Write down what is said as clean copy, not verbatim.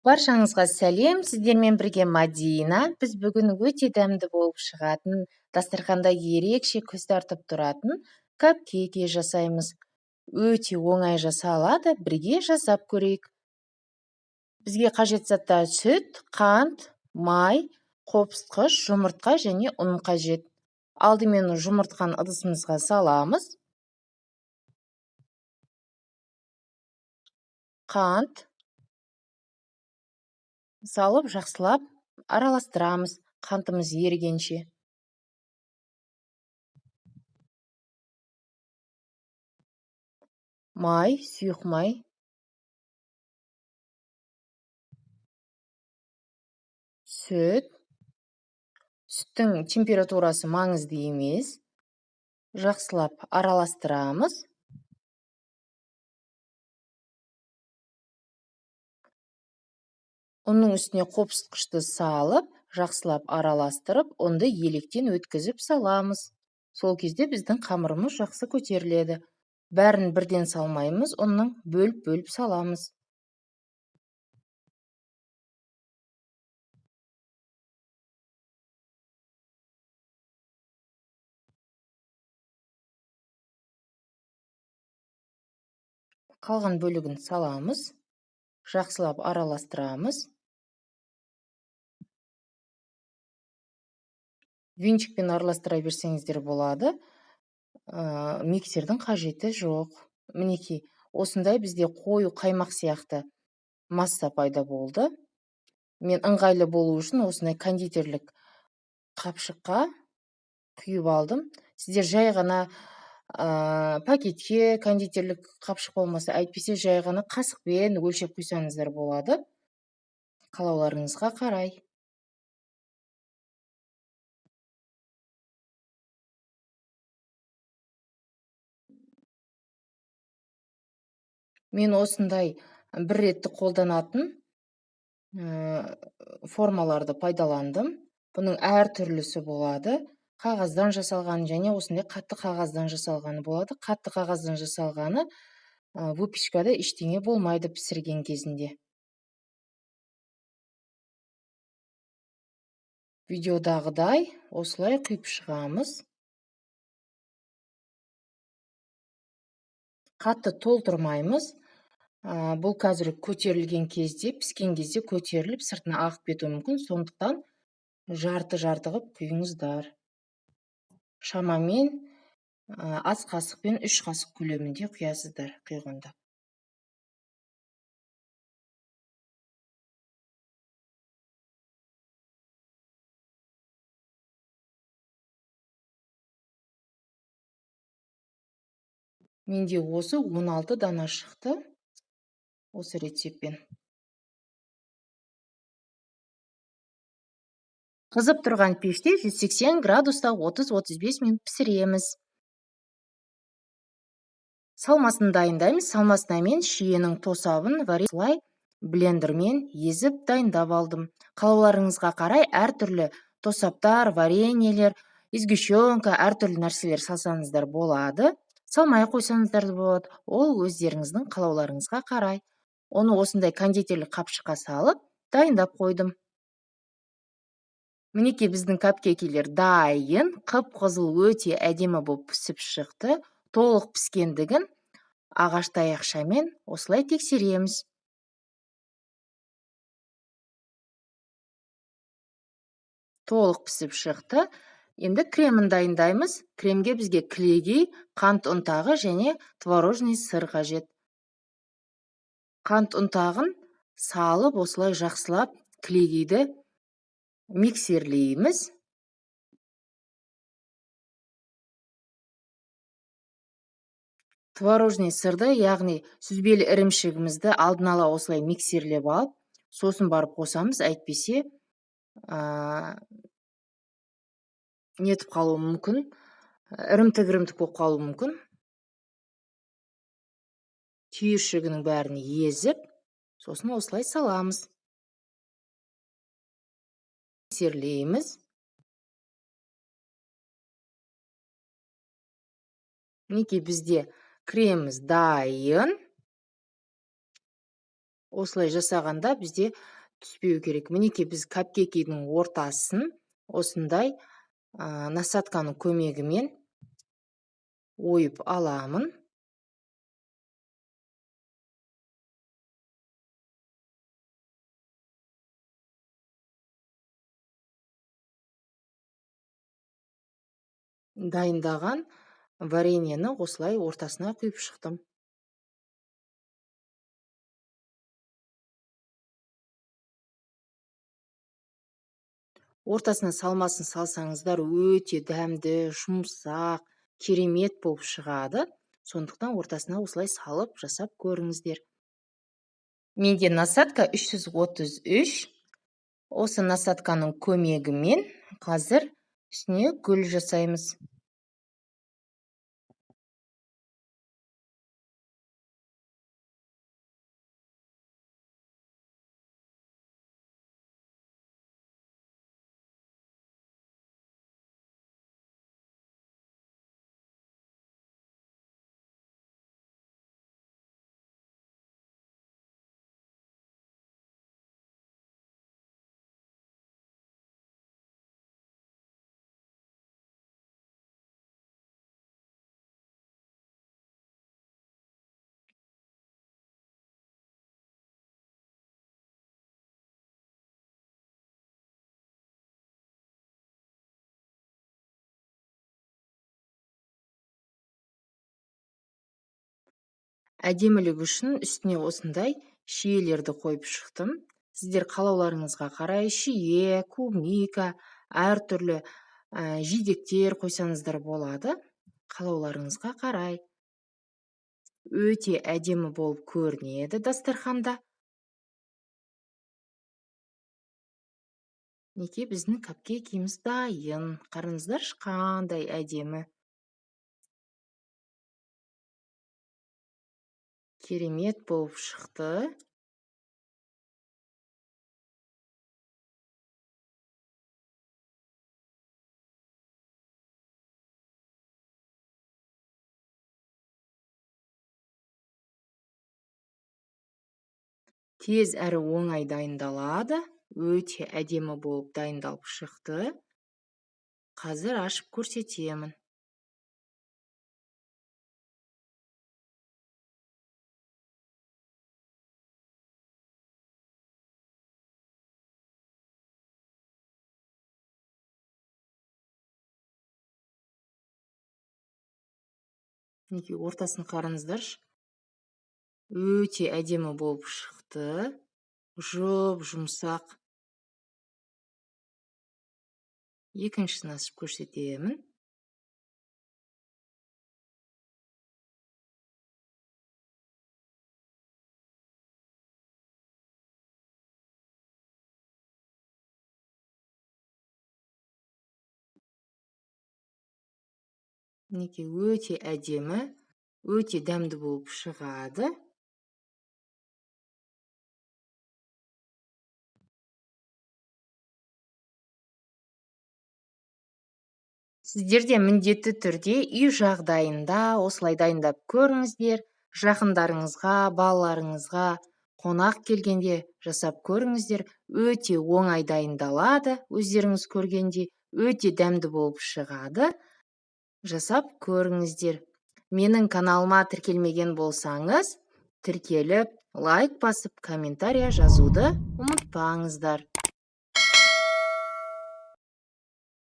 Баршаңызға сәлем, сіздермен бірге Мадина. Біз бүгін өте дәмді болып шығатын, дастарханда ерекше көз тартып тұратын капкейк жасаймыз. Өте оңай жасалады, бірге жасап көрейік. Бізге қажет заттар сүт, қант, май, қопсытқыш, жұмыртқа және ұн қажет. Алдымен жұмыртқаны ыдысымызға саламыз. Қант салып, жақсылап араластырамыз, қантымыз ерігенше. Май, сұйық май. Сүт. Сүттің температурасы маңызды емес. Жақсылап араластырамыз. Оның үстіне қопсытқышты салып, жақсылап араластырып, онды електен өткізіп саламыз. Сол кезде біздің қамырымыз жақсы көтеріледі. Бәрін бірден салмаймыз, оның бөліп саламыз. Қалған бөлігін саламыз. Жақсылап араластырамыз. Венчикпен араластыра берсеңіздер болады. Миксердің қажеті жоқ. Мінекей, осындай бізде қою қаймақ сияқты масса пайда болды. Мен ыңғайлы болу үшін осындай кондитерлік қапшыққа құйып алдым. Сіздер жай ғана пакетке кондитерлік қапшық болмаса, әйтпесе жай ғана қасықпен өлшеп құйсаңыздар болады. Қалауларыңызға қарай. Мен осындай бір ретті қолданатын формаларды пайдаландым. Бұның әр түрлісі болады. Қағаздан жасалған және осындай қатты қағаздан жасалғаны болады. Қатты қағаздан жасалғаны выпечкада ештеңе болмайды пісірген кезінде. Видеодағыдай осылай құйып шығамыз. Қатты толтырмаймыз. Бұл қазір көтерілген кезде, піскен кезде көтеріліп, сыртына ағып кетуі мүмкін. Сондықтан жарты қып құйыңыздар. Шамамен ас қасықпен 3 қасық көлемінде құясыздар құйғанда. Менде осы 16 дана шықты. Осы рецеппен. Қызып тұрған пеште 180 градуста 30-35 минут пісіреміз. Салмасын дайындаймыз. Салмасына мен шиенің тосабын варилай блендермен езіп дайындап алдым. Қалауларыңызға қарай әртүрлі тосаптар, вареньелер, изгущенка, әртүрлі нәрселер салсаңыздар болады. Салмай қойсаңыздар болады. Ол өздеріңіздің қалауларыңызға қарай. Оны осындай кондитерлік қапшыққа салып, дайындап қойдым. Мінекей біздің капкейкелер дайын, қып-қызыл өте әдемі болып пісіп шықты. Толық піскендігін ағаш таяқшамен осылай тексереміз. Толық пісіп шықты. Енді кремін дайындаймыз. Кремге бізге кілегей, қант ұнтағы және творожный сыр қажет. Қант ұнтағын салып, осылай жақсылап кілегейді миксерлейміз. Творожный сырды, яғни сүзбелі ірімшігімізді алдын ала осылай миксерлеп алып, сосын барып қосамыз, әйтпесе нетіп қалуы мүмкін, ірімтік болып қалуы мүмкін. Түйіршігінің бәрін езіп, сосын осылай саламыз. Миксерлейміз. Мінекей бізде креміміз дайын. Осылай жасағанда бізде түспеу керек. Мінекей біз капкекидің ортасын осындай насадканың көмегімен ойып аламын. Дайындаған вареньені осылай ортасына құйып шықтым. Ортасына салмасын салсаңыздар, өте дәмді, жұмсақ, керемет болып шығады. Сондықтан ортасына осылай салып жасап көріңіздер. Менде насадка 333. Осы насадканың көмегімен қазір үстіне гүл жасаймыз. Әдемілік үшін үстіне осындай шиелерді қойып шықтым. Сіздер қалауларыңызға қарай шие, клубника, әртүрлі жидектер қойсаңыздар болады. Қалауларыңызға қарай. Өте әдемі болып көрінеді дастарханда. Неке біздің капкейкіміз дайын. Қараңыздаршы, қандай әдемі. Керемет болып шықты. Тез әрі оңай дайындалады. Өте әдемі болып дайындалып шықты. Қазір ашып көрсетемін. Неке ортасын қараңыздаршы. Өте әдемі болып шықты. Жұмсақ. Екіншісін ашып көрсетемін. Неке өте әдемі, өте дәмді болып шығады. Сіздер де міндетті түрде үй жағдайында осылай дайындап көріңіздер. Жақындарыңызға, балаларыңызға қонақ келгенде жасап көріңіздер. Өте оңай дайындалады, өздеріңіз көргенде өте дәмді болып шығады. Жасап көріңіздер. Менің каналыма тіркелмеген болсаңыз, тіркеліп, лайк басып, комментария жазуды ұмытпаңыздар.